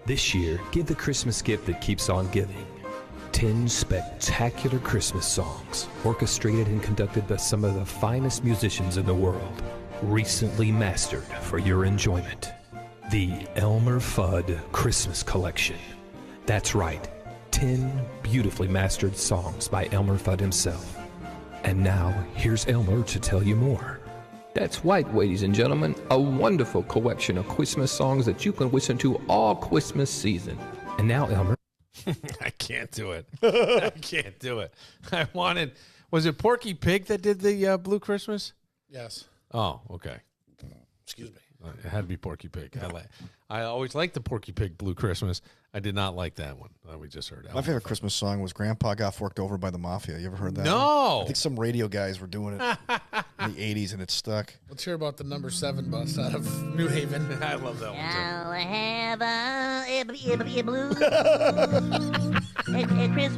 This year, give the Christmas gift that keeps on giving. 10 spectacular Christmas songs, orchestrated and conducted by some of the finest musicians in the world, recently mastered for your enjoyment. The Elmer Fudd Christmas Collection. That's right, 10 beautifully mastered songs by Elmer Fudd himself. And now, here's Elmer to tell you more. That's right, ladies and gentlemen, a wonderful collection of Christmas songs that you can listen to all Christmas season. And now, Elmer. I can't do it. I can't do it. Was it Porky Pig that did the Blue Christmas? Yes. Oh, okay. Excuse me. It had to be Porky Pig. I always liked the Porky Pig Blue Christmas. I did not like that one that we just heard. My favorite Christmas song was Grandpa Got Forked Over by the Mafia. You ever heard that? No. I think some radio guys were doing it in the 80s and it stuck. Let's hear about the number 7 bus out of New Haven. I love that one I'll have a blue at Christmas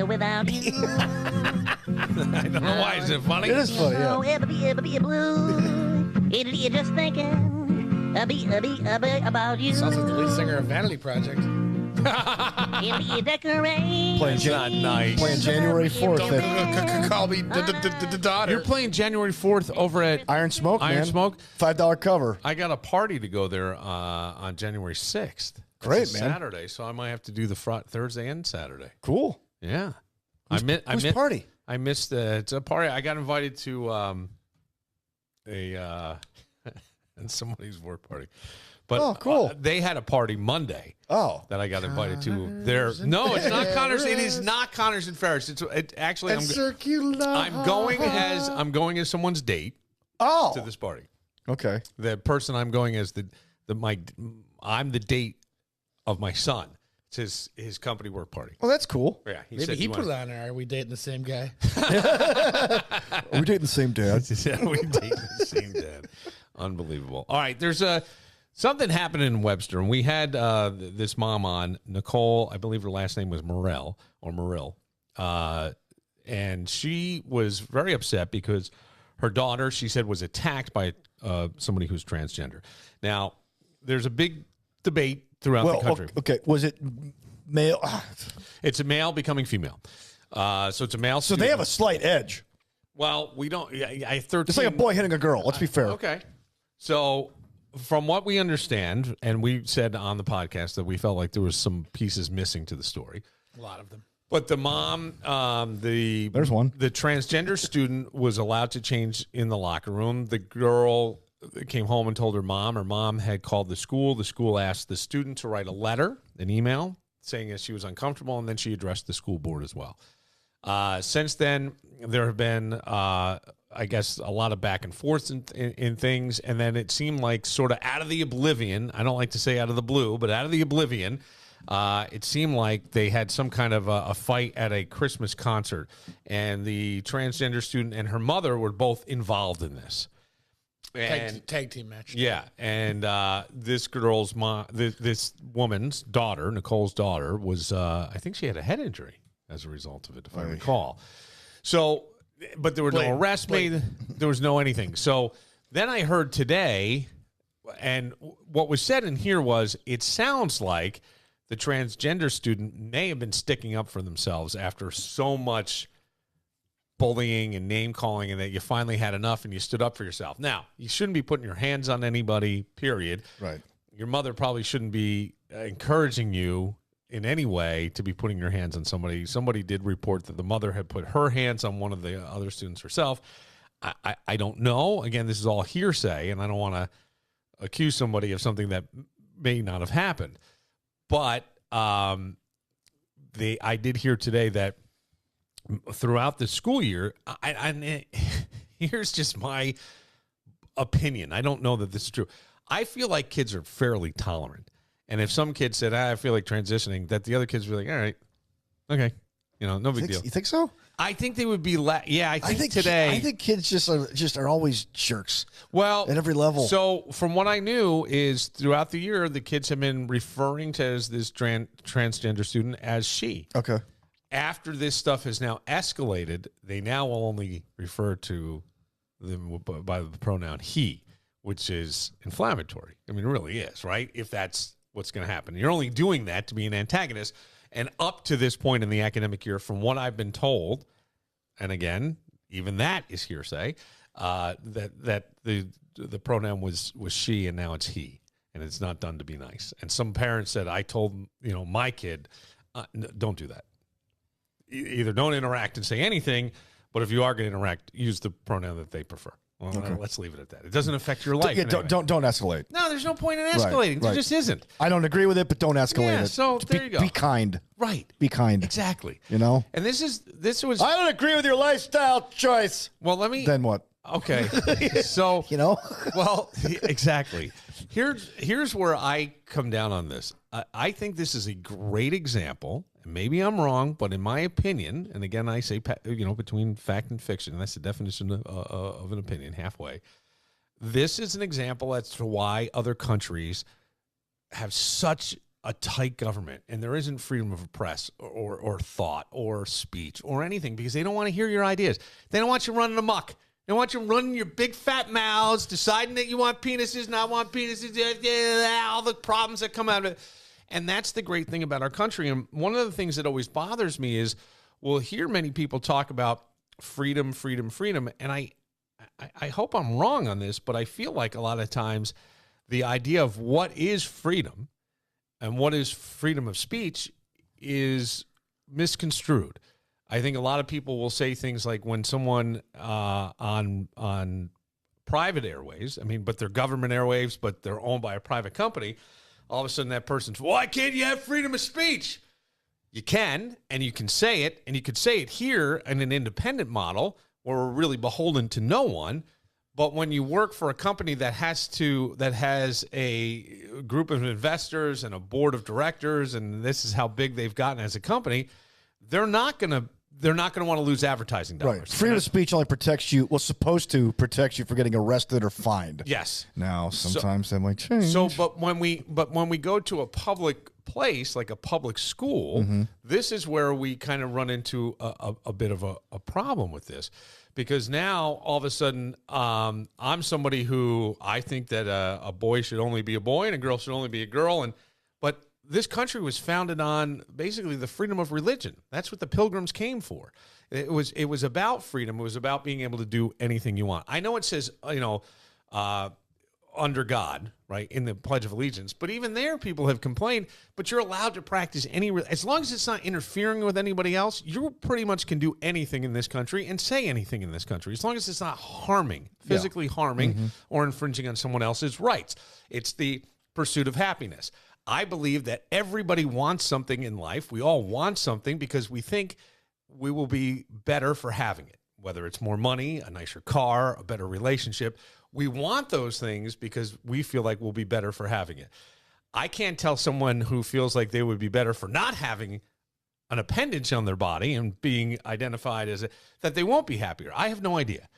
without you. too. I don't know why. Is it funny? It is funny, yeah. Oh, be blue. You're just thinking about you. Sounds like the lead singer of Vanity Project. Be decorate. It's not nice. Playing January 4th. Call me the daughter. You're playing January 4th over at Iron Smoke, Iron man. Smoke? $5 cover. I got a party to go there on January 6th. Great, It's a man. Saturday, so I might have to do the Thursday and Saturday. Cool. Yeah. Whose party? I missed it's a party. I got invited to somebody's work party. But Oh, cool. They had a party Monday. Oh. That I got invited to. No, it's not Connors. It is not Connors and Ferris. It actually I'm going as someone's date Oh. to this party. Okay. The person I'm going as I'm the date of my son. It's his company work party. Well, that's cool. Yeah, Maybe he put it on there. Are we dating the same guy? Are we dating the same dad? Yeah, we date the same dad. Unbelievable. All right, there's something happening in Webster, and we had this mom on, Nicole. I believe her last name was Morell, and she was very upset because her daughter, she said, was attacked by somebody who's transgender. Now, there's a big debate throughout the country. Okay, was it male? It's a male becoming female. So it's a male So student. they have a slight edge. Well, we don't. I 13. It's like a boy hitting a girl. Let's be fair. Okay. So from what we understand, and we said on the podcast that we felt like there was some pieces missing to the story. A lot of them. But the mom, There's one. The transgender student was allowed to change in the locker room. The girl came home and told her mom. Her mom had called the school. The school asked the student to write a letter, an email, saying that she was uncomfortable, and then she addressed the school board as well. Since then, there have been, I guess, a lot of back and forth in things, and then it seemed like sort of out of the oblivion, I don't like to say out of the blue, but out of the oblivion, it seemed like they had some kind of a fight at a Christmas concert, and the transgender student and her mother were both involved in this. And Tag team match. yeah, and this girl's mom, this woman's daughter, Nicole's daughter, was I think she had a head injury as a result of it, if I recall. So, but there were no arrests made. There was no anything. So then I heard today, and what was said in here was, it sounds like the transgender student may have been sticking up for themselves after so much bullying and name calling, and that you finally had enough and you stood up for yourself. Now, you shouldn't be putting your hands on anybody, period. Right. Your mother probably shouldn't be encouraging you in any way to be putting your hands on somebody. Somebody did report that the mother had put her hands on one of the other students herself. I don't know. Again, this is all hearsay, and I don't want to accuse somebody of something that may not have happened. But I did hear today that throughout the school year, here's just my opinion. I don't know that this is true. I feel like kids are fairly tolerant. And if some kid said, I feel like transitioning, that the other kids were like, all right, okay, no big deal. You think so? I think they would be, I think today. I think kids just are always jerks. Well, at every level. So from what I knew is throughout the year, the kids have been referring to as this transgender student as she. Okay. After this stuff has now escalated, they now will only refer to them by the pronoun he, which is inflammatory. I mean, it really is, right? If that's what's going to happen. You're only doing that to be an antagonist. And up to this point in the academic year, from what I've been told, and again, even that is hearsay, that the pronoun was she and now it's he, and it's not done to be nice. And some parents said, I told my kid, don't do that. Either don't interact and say anything, but if you are going to interact, use the pronoun that they prefer. Well, let's leave it at that. It doesn't affect your life. Yeah, don't escalate. No, there's no point in escalating. There just isn't. I don't agree with it, but don't escalate it. So there you go. Be kind. Right. Be kind. Exactly. You know? And this was. I don't agree with your lifestyle choice. Well, let me. Then what? Okay. So. Well, exactly. Here's where I come down on this. I think this is a great example. And maybe I'm wrong, but in my opinion, and again, I say, between fact and fiction, and that's the definition of an opinion, halfway. This is an example as to why other countries have such a tight government, and there isn't freedom of press or thought or speech or anything, because they don't want to hear your ideas. They don't want you running amok. They want you running your big fat mouths, deciding that you want penises, not want penises, all the problems that come out of it. And that's the great thing about our country. And one of the things that always bothers me is we'll hear many people talk about freedom, freedom, freedom. And I hope I'm wrong on this, but I feel like a lot of times the idea of what is freedom and what is freedom of speech is misconstrued. I think a lot of people will say things like when someone on private airways, but they're government airwaves, but they're owned by a private company, all of a sudden that person's, why can't you have freedom of speech? You can, and you can say it, and you could say it here in an independent model where we're really beholden to no one. But when you work for a company that has a group of investors and a board of directors, and this is how big they've gotten as a company, they're not going to want to lose advertising dollars. Right. Freedom of speech only protects you. Was supposed to protect you for getting arrested or fined. Yes. Now sometimes that might change. So, but when we go to a public place like a public school, this is where we kind of run into a bit of a problem with this, because now all of a sudden I'm somebody who I think that a boy should only be a boy and a girl should only be a girl, but this country was founded on basically the freedom of religion. That's what the Pilgrims came for. It was about freedom. It was about being able to do anything you want. I know it says, under God, right, in the Pledge of Allegiance, but even there people have complained, but you're allowed to practice as long as it's not interfering with anybody else, you pretty much can do anything in this country and say anything in this country, as long as it's not physically harming or infringing on someone else's rights. It's the pursuit of happiness. I believe that everybody wants something in life. We all want something because we think we will be better for having it, whether it's more money, a nicer car, a better relationship. We want those things because we feel like we'll be better for having it. I can't tell someone who feels like they would be better for not having an appendage on their body and being identified as that they won't be happier. I have no idea.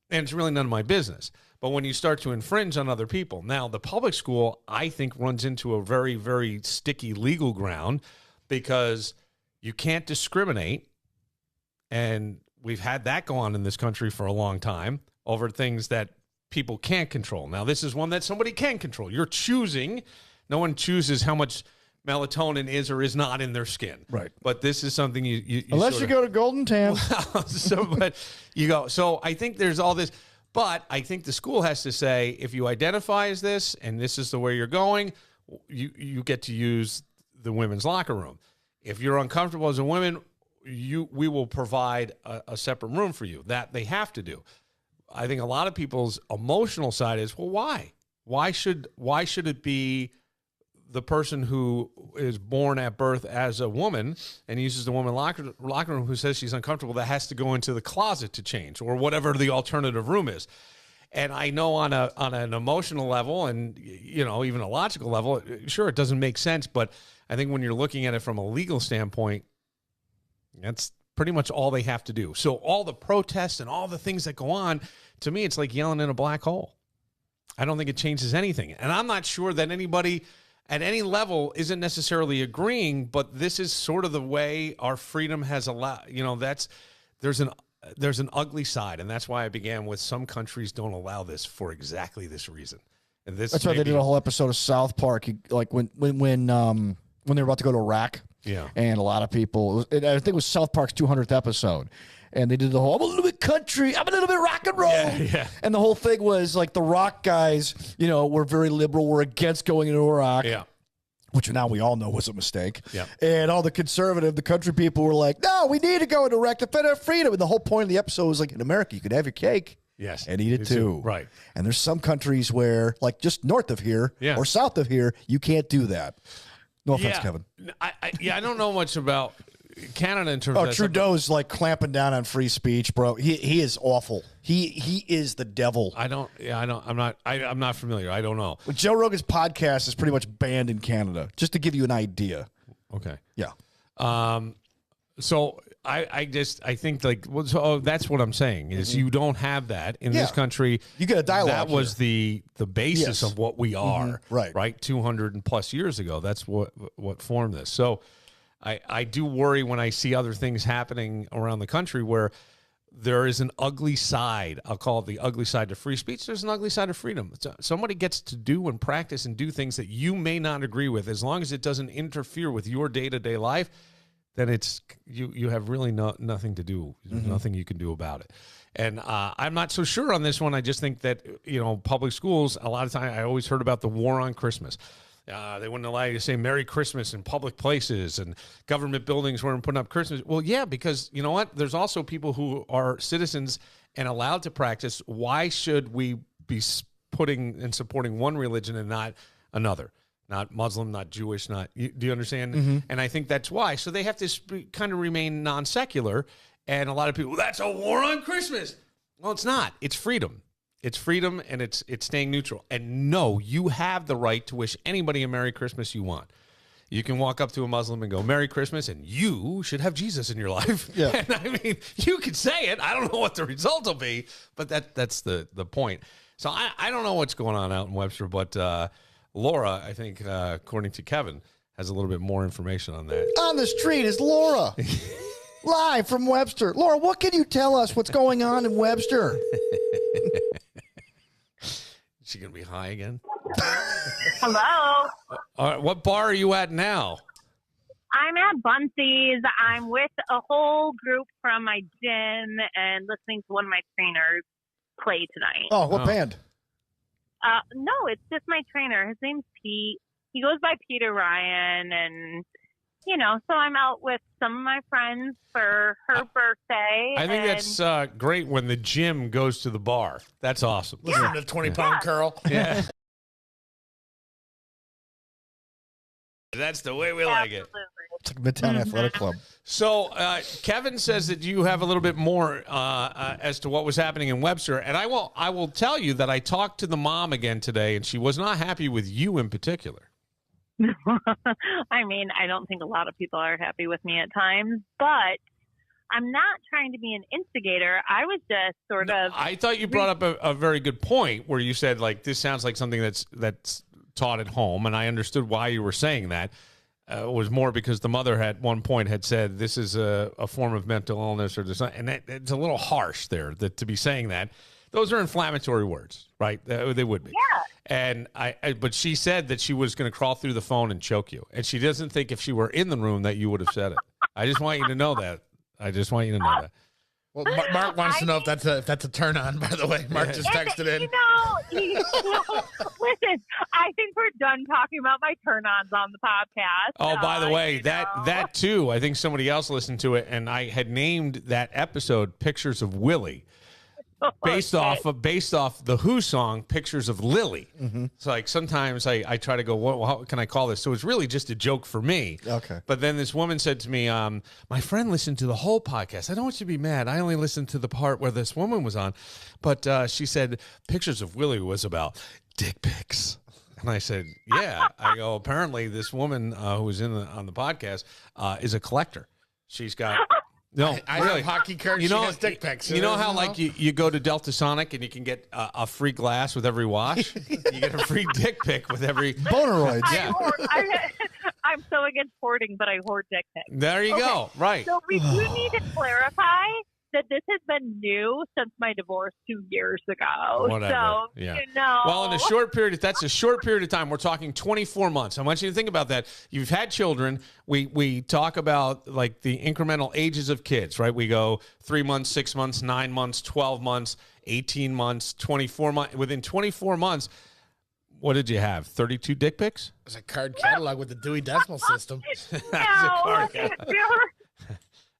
And it's really none of my business. But when you start to infringe on other people, now the public school, I think, runs into a very, very sticky legal ground because you can't discriminate. And we've had that go on in this country for a long time over things that people can't control. Now, this is one that somebody can control. You're choosing. No one chooses how much melatonin is or is not in their skin. Right. But this is something you unless you go to Golden Tam. But you go. So I think there's all this. But I think the school has to say, if you identify as this and this is the way you're going, you get to use the women's locker room. If you're uncomfortable as a woman, we will provide a separate room for you. That they have to do. I think a lot of people's emotional side is, well, why? Why should it be the person who is born at birth as a woman and uses the woman locker room who says she's uncomfortable that has to go into the closet to change or whatever the alternative room is? And I know on an emotional level and, even a logical level, sure, it doesn't make sense. But I think when you're looking at it from a legal standpoint, that's pretty much all they have to do. So all the protests and all the things that go on, to me, it's like yelling in a black hole. I don't think it changes anything. And I'm not sure that anybody at any level isn't necessarily agreeing, but this is sort of the way our freedom has allowed, there's an there's an ugly side, and that's why I began with some countries don't allow this for exactly this reason. And this That's why they did a whole episode of South Park, like when they were about to go to Iraq. Yeah. And a lot of people, I think it was South Park's 200th episode. And they did the whole, I'm a little bit country, I'm a little bit rock and roll. Yeah. And the whole thing was like the rock guys, were very liberal, were against going into Iraq. Yeah. Which now we all know was a mistake. Yeah. And all the conservative, the country people were like, no, we need to go into Iraq to defend our freedom. And the whole point of the episode was like, in America, you could have your cake. Yes. And eat it too. Right. And there's some countries where, like just north of here or south of here, you can't do that. No offense, Kevin. I don't know much about Canada in terms of Trudeau's like clamping down on free speech, bro. He is awful. He is the devil. I'm not familiar. I don't know. Joe Rogan's podcast is pretty much banned in Canada, just to give you an idea. Okay. Yeah. So I think like that's what I'm saying is you don't have that in this country. You get a dialogue. That was the basis of what we are. Right. 200 and plus years ago. That's what formed this. So I do worry when I see other things happening around the country where there is an ugly side. I'll call it the ugly side to free speech. There's an ugly side of freedom. Somebody gets to do and practice and do things that you may not agree with, as long as it doesn't interfere with your day-to-day life. Then it's you have really nothing to do. There's nothing you can do about it. And I'm not so sure on this one. I just think that, public schools, a lot of time, I always heard about the war on Christmas. They wouldn't allow you to say Merry Christmas in public places, and government buildings weren't putting up Christmas. Well, yeah, because you know what? There's also people who are citizens and allowed to practice. Why should we be putting and supporting one religion and not another? Not Muslim, not Jewish, do you understand? And I think that's why. So they have to kind of remain non-secular. And a lot of people, that's a war on Christmas. Well, it's not. It's freedom. It's freedom, and it's staying neutral. And no, you have the right to wish anybody a Merry Christmas you want. You can walk up to a Muslim and go, Merry Christmas, and you should have Jesus in your life. Yeah. And I mean, you could say it. I don't know what the result will be, but that's the point. So I don't know what's going on out in Webster, but Laura, I think, according to Kevin, has a little bit more information on that. On the street is Laura, live from Webster. Laura, what can you tell us what's going on in Webster? Is she going to be high again? Hello. All right, what bar are you at now? I'm at Bunsey's. I'm with a whole group from my gym and listening to one of my trainers play tonight. Oh, what band? No, it's just my trainer. His name's Pete. He goes by Peter Ryan, and so I'm out with some of my friends for her birthday. I think that's great when the gym goes to the bar. That's awesome. Listen to 20-pound curl. Yeah. That's the way we like it. It's like Midtown Athletic Club. So Kevin says that you have a little bit more as to what was happening in Webster, and I will tell you that I talked to the mom again today, and she was not happy with you in particular. I mean, I don't think a lot of people are happy with me at times, but I'm not trying to be an instigator. I was just sort of. I thought you brought up a very good point where you said, like, this sounds like something that's taught at home, and I understood why you were saying that. It was more because the mother at one point had said this is a form of mental illness or something, and it's a little harsh there to be saying that. Those are inflammatory words, right? They would be. Yeah. And but she said that she was going to crawl through the phone and choke you, and she doesn't think if she were in the room that you would have said it. I just want you to know that. Well, Mark wants to know if that's a turn on. By the way, Mark just texted in. Listen, I think we're done talking about my turn-ons on the podcast. Oh, by the way, that too. I think somebody else listened to it, and I had named that episode "Pictures of Willie." Based off the Who song "Pictures of Lily." Mm-hmm. So like sometimes I try to go, how can I call this? So it's really just a joke for me. Okay. But then this woman said to me, my friend listened to the whole podcast. I don't want you to be mad. I only listened to the part where this woman was on. But she said "Pictures of Willie" was about dick pics. And I said, yeah. I go, apparently this woman who was on the podcast is a collector. She's got. No, I really. have hockey cards. She has dick pics. You know how like you go to Delta Sonic and you can get a free glass with every wash? You get a free dick pic with every Boneroids. Yeah. I'm so against hoarding, but I hoard dick pics. There you go. Right. So we do need to clarify that this has been new since my divorce 2 years ago. Whatever. So, Yeah. you know. Well, in a short period, that's a short period of time. We're talking 24 months. I want you to think about that. You've had children. We talk about like the incremental ages of kids, right? We go 3 months, 6 months, 9 months, 12 months, 18 months, 24 months. Within 24 months, what did you have? 32 dick pics? It's a card catalog with the Dewey Decimal System. No.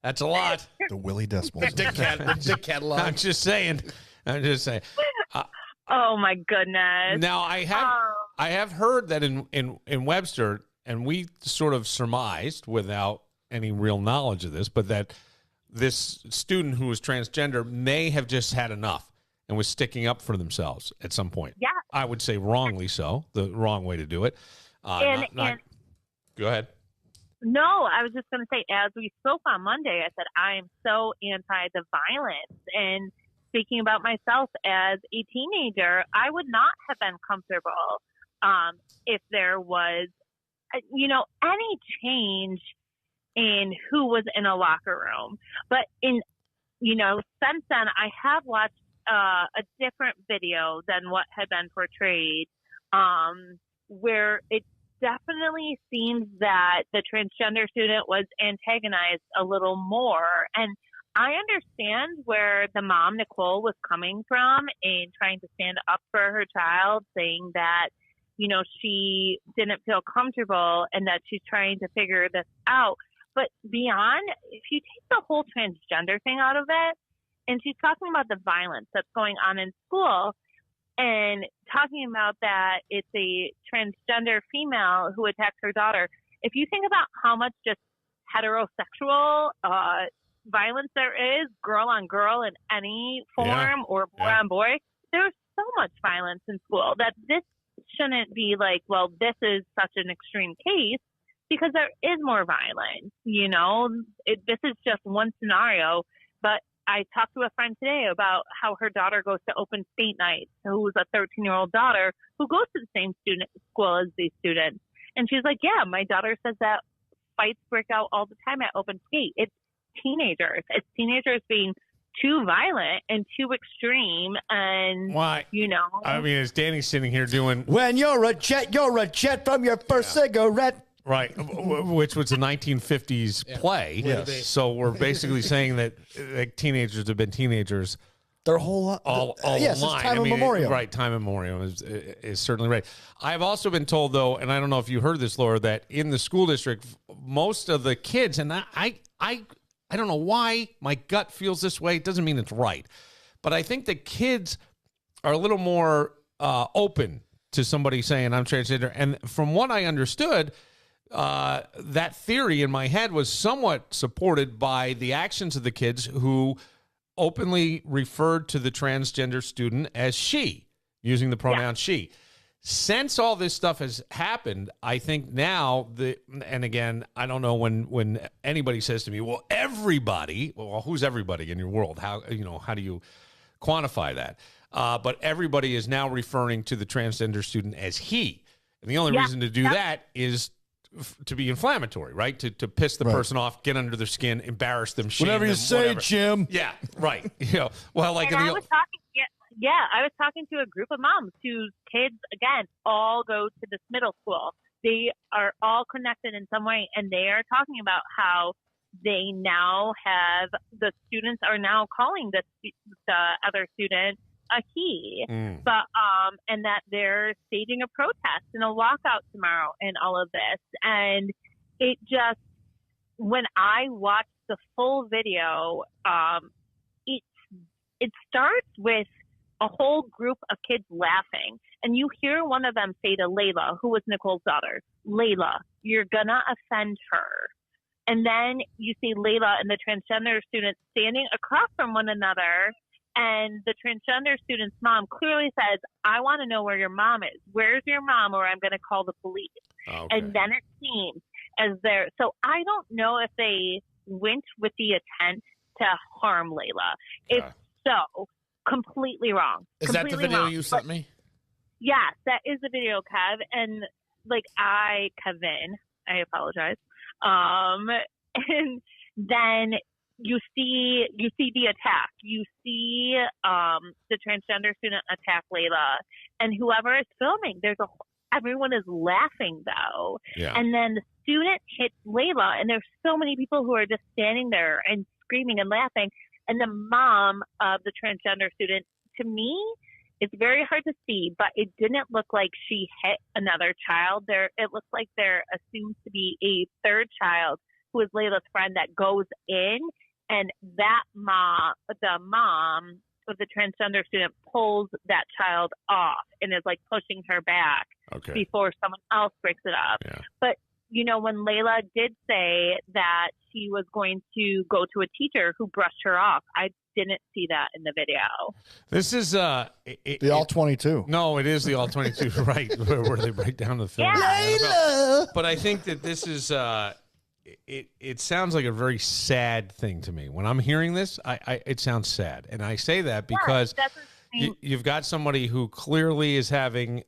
That's a lot. The Willie Decimal. Dick catalog. I'm just saying. Oh my goodness. Now I have heard that in Webster, and we sort of surmised without any real knowledge of this, but that this student who was transgender may have just had enough and was sticking up for themselves at some point. Yeah. I would say wrongly so, the wrong way to do it. And Go ahead. no, I was just going to say, as we spoke on Monday, I said, I am so anti the violence. And speaking about myself as a teenager, I would not have been comfortable if there was, any change in who was in a locker room. But since then, I have watched a different video than what had been portrayed, where it definitely seems that the transgender student was antagonized a little more. And I understand where the mom, Nicole, was coming from in trying to stand up for her child, saying that, she didn't feel comfortable and that she's trying to figure this out. But beyond, if you take the whole transgender thing out of it, and she's talking about the violence that's going on in school and talking about that it's a transgender female who attacked her daughter. If you think about how much just heterosexual violence there is, girl on girl in any form or boy on boy, there's so much violence in school that this shouldn't be like, well, this is such an extreme case because there is more violence. This is just one scenario, but I talked to a friend today about how her daughter goes to open skate nights, who's a 13-year-old daughter who goes to the same school as these students. And she's like, yeah, my daughter says that fights break out all the time at open skate. It's teenagers. It's teenagers being too violent and too extreme. And, why? I mean, is Danny sitting here doing... When you're a jet from your first cigarette. Right, which was a 1950s play. Yes. So we're basically saying that teenagers have been teenagers their whole life. All yes, line. It's time immemorial. Right, time immemorial is certainly right. I've also been told, though, and I don't know if you heard this, Laura, that in the school district, most of the kids, and I don't know why my gut feels this way. It doesn't mean it's right. But I think the kids are a little more open to somebody saying, I'm transgender. And from what I understood, that theory in my head was somewhat supported by the actions of the kids who openly referred to the transgender student as she, using the pronoun she. Since all this stuff has happened, I think now and again, I don't know when anybody says to me, well, everybody, well, who's everybody in your world? How do you quantify that? But everybody is now referring to the transgender student as he. And the only reason to do that is to be inflammatory, right? To piss the person off, get under their skin, embarrass them, shame whatever you them, say, whatever. Jim. Yeah, right. Well, like I was talking to a group of moms whose kids, again, all go to this middle school. They are all connected in some way, and they are talking about how they now have the students are now calling the other student a he, but and that they're staging a protest and a walkout tomorrow and all of this. And it just, when I watched the full video, it starts with a whole group of kids laughing, and you hear one of them say to Layla, who was Nicole's daughter, Layla, you're gonna offend her. And then you see Layla and the transgender student standing across from one another. And the transgender student's mom clearly says, I want to know where your mom is. Where's your mom, or I'm going to call the police. Okay. And then it seems as there. So I don't know if they went with the intent to harm Layla. If so, completely wrong. Is that the video you sent me? Yes, that is the video, Kev. And Kevin, I apologize. And then you see the attack. You see the transgender student attack Layla, and whoever is filming. Everyone is laughing though, and then the student hits Layla, and there's so many people who are just standing there and screaming and laughing. And the mom of the transgender student, to me, it's very hard to see, but it didn't look like she hit another child. It looks like there assumes to be a third child who is Layla's friend that goes in, and the mom of the transgender student pulls that child off and is like pushing her back before someone else breaks it up. Yeah. But when Layla did say that she was going to go to a teacher who brushed her off, I didn't see that in the video. This is the All 22. No, it is the All 22, right? Where they break down the film. Yeah. Layla. But I think that this is it sounds like a very sad thing to me. When I'm hearing this, it sounds sad, and I say that because you've got somebody who clearly is having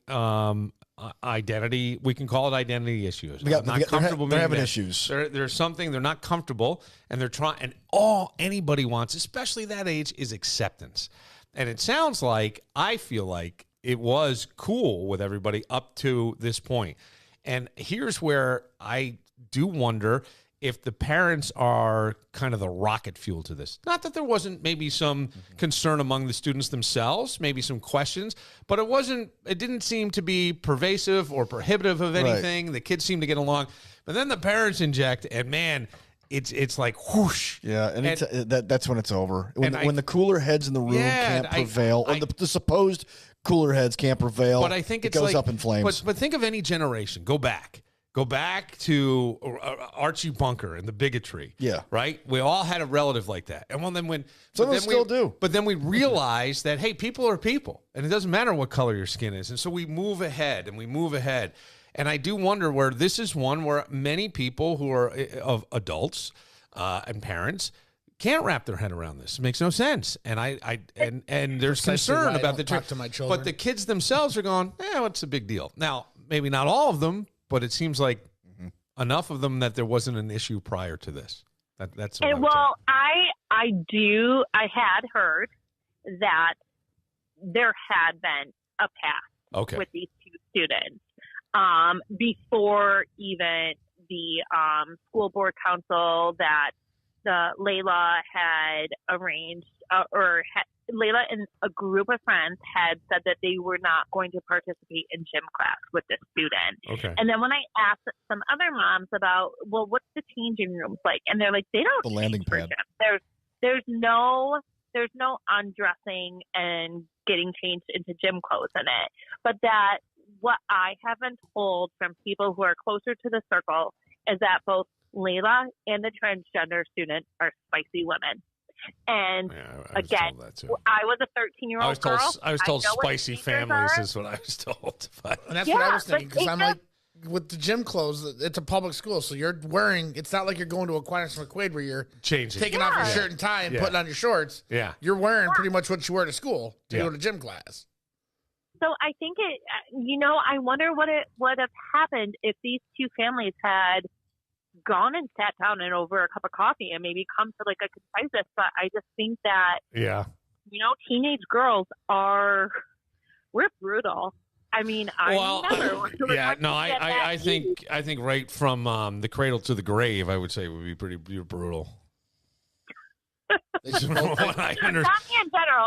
identity. We can call it identity issues. They're having issues. There's something they're not comfortable, and they're trying. And all anybody wants, especially that age, is acceptance. And it sounds like I feel like it was cool with everybody up to this point. And here's where I do wonder if the parents are kind of the rocket fuel to this. Not that there wasn't maybe some concern among the students themselves, maybe some questions, but it didn't seem to be pervasive or prohibitive of anything. Right. The kids seem to get along. But then the parents inject, and man, it's like whoosh. Yeah, and that's when it's over. When the cooler heads in the room can't prevail, or the supposed cooler heads can't prevail, but I think it goes up in flames. But think of any generation. Go back to Archie Bunker and the bigotry. Yeah. Right? We all had a relative like that. And some of us still do. But then we realized that, hey, people are people. And it doesn't matter what color your skin is. And so we move ahead. And I do wonder where this is one where many people who are of adults and parents can't wrap their head around this. It makes no sense. And there's concern about the talk to my children. But the kids themselves are going, what's the big deal? Now, maybe not all of them, but it seems like enough of them that there wasn't an issue prior to this. That's what I had heard that there had been a path with these two students before even the school board council that Layla had arranged Layla and a group of friends had said that they were not going to participate in gym class with this student. Okay. And then when I asked some other moms about, well, what's the changing rooms like? And they're like, they don't. The landing pad. There's no undressing and getting changed into gym clothes in it. But that what I have been told from people who are closer to the circle is that both Layla and the transgender student are spicy women. And again, I was a 13-year-old girl. I was told spicy families is what I was told. And that's what I was thinking, because I'm like, with the gym clothes, it's a public school, so you're wearing, it's not like you're going to Aquinas McQuaid where you're taking off your shirt and tie and putting on your shorts. Yeah. You're wearing pretty much what you wear to school to go to gym class. So I think I wonder what would have happened if these two families had gone and sat down and over a cup of coffee and maybe come to like a consensus. But I just think that, teenage girls we're brutal. I mean, I think right from the cradle to the grave, I would say would be pretty brutal. Not me in general.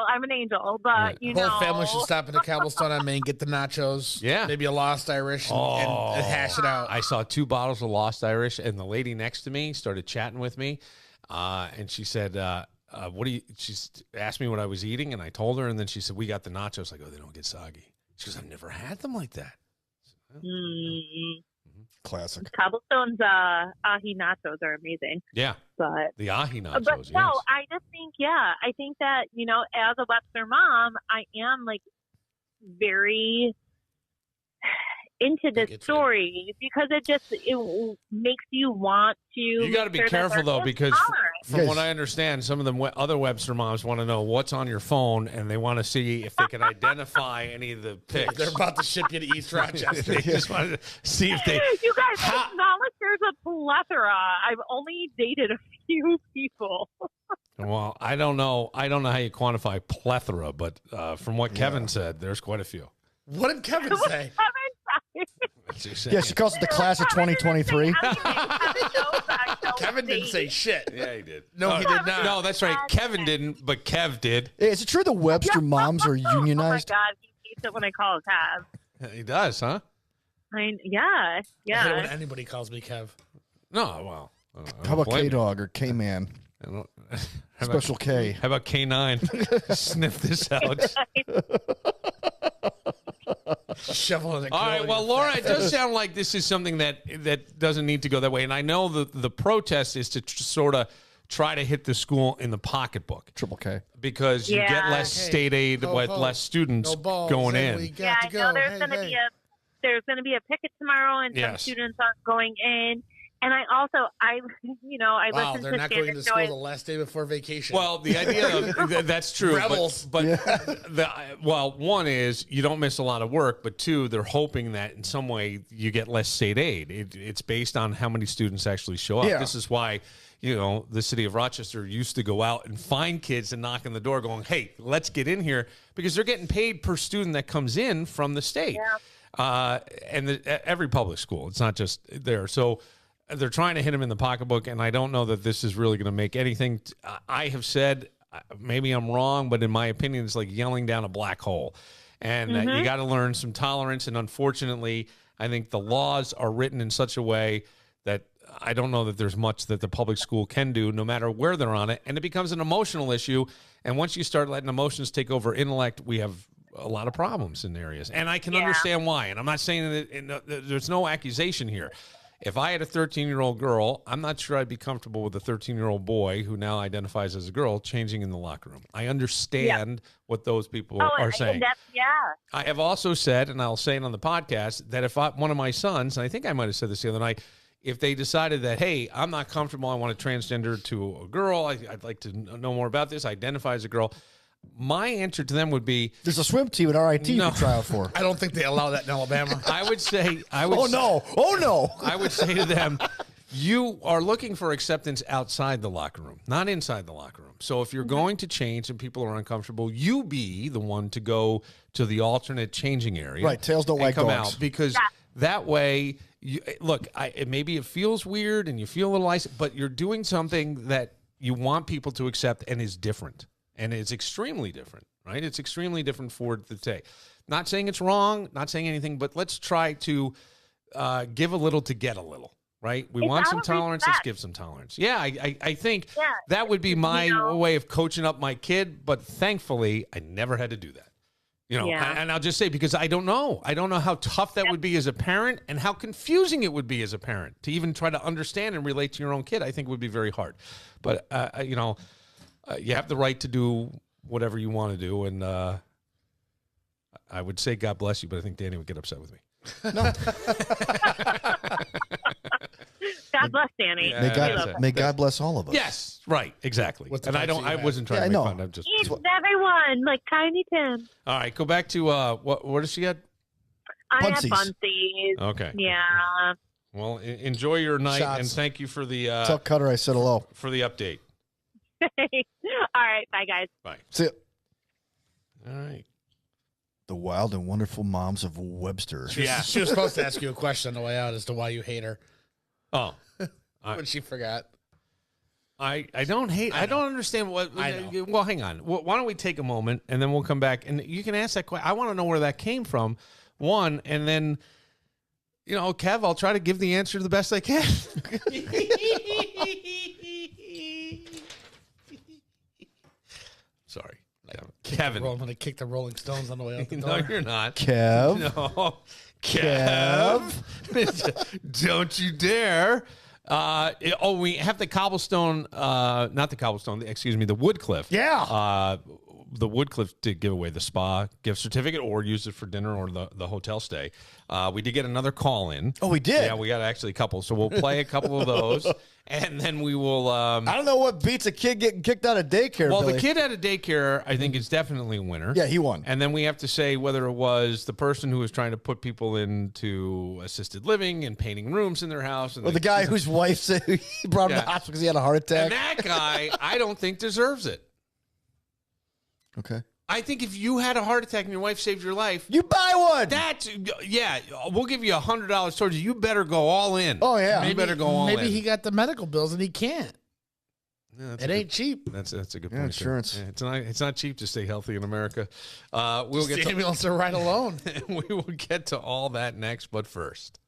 I'm an angel, but whole family should stop at the Cobblestone on Main, get the nachos, maybe a Lost Irish, and hash it out. I saw 2 bottles of Lost Irish, and the lady next to me started chatting with me, and she said, she asked me what I was eating, and I told her, and then she said, we got the nachos. I go, they don't get soggy. She goes, I've never had them like that. Classic. Cobblestone's ahi nachos are amazing. Yeah. But the ahi nachos, but yes. No, I just think, I think that, as a Webster mom, I am like very into this story because it makes you want to. You got to be careful though, because From what I understand, some of them other Webster moms want to know what's on your phone, and they want to see if they can identify any of the pics. They're about to ship you to East Rochester. They just want to see if they. You guys, it's not like there's a plethora. I've only dated a few people. Well, I don't know. I don't know how you quantify plethora, but from what Kevin said, there's quite a few. What did Kevin say? Yeah, she calls it the class of 2023. Kevin didn't say shit. Yeah, he did. No, he did not. No, that's right. Kevin didn't, but Kev did. Hey, is it true the Webster moms are unionized? Oh my God, he hates it when I call Kev. He does, huh? Yeah. I hate it when anybody calls me Kev. No, well. How about K-Dog or K-Man? Special K. How about K9? Sniff this out. Shoveling it. All right, well, Laura, it does sound like this is something that doesn't need to go that way. And I know the protest is to sort of try to hit the school in the pocketbook. Triple K. Because you get less state aid with less students going in. Yeah, I know there's going to be a picket tomorrow, and some students aren't going in. And I also, I listen they're to not going to school the last day before vacation. Well, the idea of that's true. Rebels. But one is you don't miss a lot of work, but two, they're hoping that in some way you get less state aid. It's based on how many students actually show up. Yeah. This is why, the city of Rochester used to go out and find kids and knock on the door going, hey, let's get in here, because they're getting paid per student that comes in from the state. Yeah. Every public school, it's not just there. So they're trying to hit him in the pocketbook, and I don't know that this is really going to make anything. I have said, maybe I'm wrong, but in my opinion, it's like yelling down a black hole. And you got to learn some tolerance. And unfortunately, I think the laws are written in such a way that I don't know that there's much that the public school can do, no matter where they're on it. And it becomes an emotional issue. And once you start letting emotions take over intellect, we have a lot of problems in areas. And I can understand why. And I'm not saying that there's no accusation here. If I had a 13-year-old girl, I'm not sure I'd be comfortable with a 13-year-old boy who now identifies as a girl changing in the locker room. I understand what those people are saying. I have also said, and I'll say it on the podcast, that if one of my sons, and I think I might have said this the other night, if they decided that, hey, I'm not comfortable, I want to transgender to a girl, I'd like to know more about this, identify as a girl, my answer to them would be, there's a swim team at RIT you can try out for. I don't think they allow that in Alabama. I would say, oh no. I would say to them, you are looking for acceptance outside the locker room, not inside the locker room. So if you're going to change and people are uncomfortable, you be the one to go to the alternate changing area. Right, tails don't wag dogs. Out, because that way, maybe it feels weird and you feel a little isolated, but you're doing something that you want people to accept and is different. And it's extremely different, right? It's extremely different for the day. Not saying it's wrong, not saying anything, but let's try to give a little to get a little, right? We want some tolerance, let's give some tolerance. Yeah, I think that would be my way of coaching up my kid, but thankfully, I never had to do that. And I'll just say, because I don't know. I don't know how tough that would be as a parent and how confusing it would be as a parent to even try to understand and relate to your own kid. I think it would be very hard. But, you have the right to do whatever you want to do, and I would say God bless you, but I think Danny would get upset with me. No. God bless Danny. Yeah, may God bless all of us. Yes, right, exactly. And I wasn't trying to make fun. I'm just eats everyone like Tiny Tim. All right, go back to what does she get? I had bunsies. Okay. Yeah. Well, enjoy your night, and thank you for the. Tell Cutter I said hello for the update. All right. Bye, guys. Bye. See ya. All right. The wild and wonderful moms of Webster. She was supposed to ask you a question on the way out as to why you hate her. Oh. But she forgot. I don't hate. I don't understand what. Well, hang on. Why don't we take a moment and then we'll come back and you can ask that question. I want to know where that came from. One, and then, Kev, I'll try to give the answer the best I can. Sorry. Kevin. I'm going to kick the Rolling Stones on the way out the door. No, you're not. Kev. No. Kev. Don't you dare. We have the cobblestone, not the cobblestone, excuse me, the Woodcliff. Yeah. the Woodcliff did give away the spa gift certificate or use it for dinner or the hotel stay. We did get another call in. Oh, we did? Yeah, we got actually a couple. So we'll play a couple of those. And then we will. I don't know what beats a kid getting kicked out of daycare. Well, Billy. the kid out of daycare, I think, is definitely a winner. Yeah, he won. And then we have to say whether it was the person who was trying to put people into assisted living and painting rooms in their house. And or the guy whose wife said he brought him to the hospital because he had a heart attack. And that guy, I don't think deserves it. Okay. I think if you had a heart attack and your wife saved your life, you buy one. We'll give you $100 towards you. You better go all in. Oh yeah, you better go all in. Maybe he got the medical bills and he can't. Yeah, it ain't cheap. That's a good point. Insurance. Yeah, it's not cheap to stay healthy in America. We'll get the ambulance are right alone. We will get to all that next, but first.